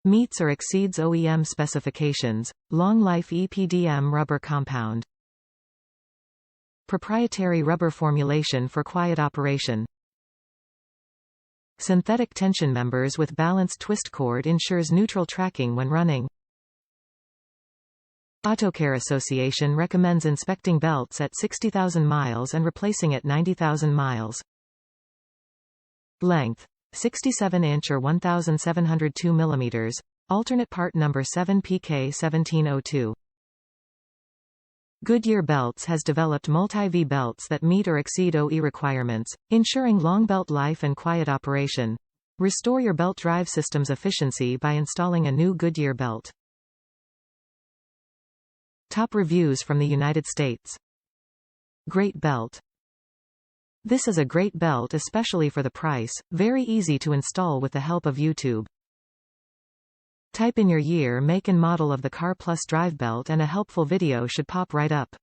Meets or exceeds OEM specifications. Long life EPDM rubber compound. Proprietary rubber formulation for quiet operation. Synthetic tension members with balanced twist cord ensures neutral tracking when running. AutoCare Association recommends inspecting belts at 60,000 miles and replacing at 90,000 miles. Length 67 inch or 1,702 millimeters. Alternate part number 7 PK 1702. Goodyear Belts has developed multi-V belts that meet or exceed OE requirements, ensuring long belt life and quiet operation. Restore your belt drive system's efficiency by installing a new Goodyear belt. Top reviews from the United States. Great belt. This is a great belt especially for the price, very easy to install with the help of YouTube. Type in your year, make and model of the car plus drive belt and a helpful video should pop right up.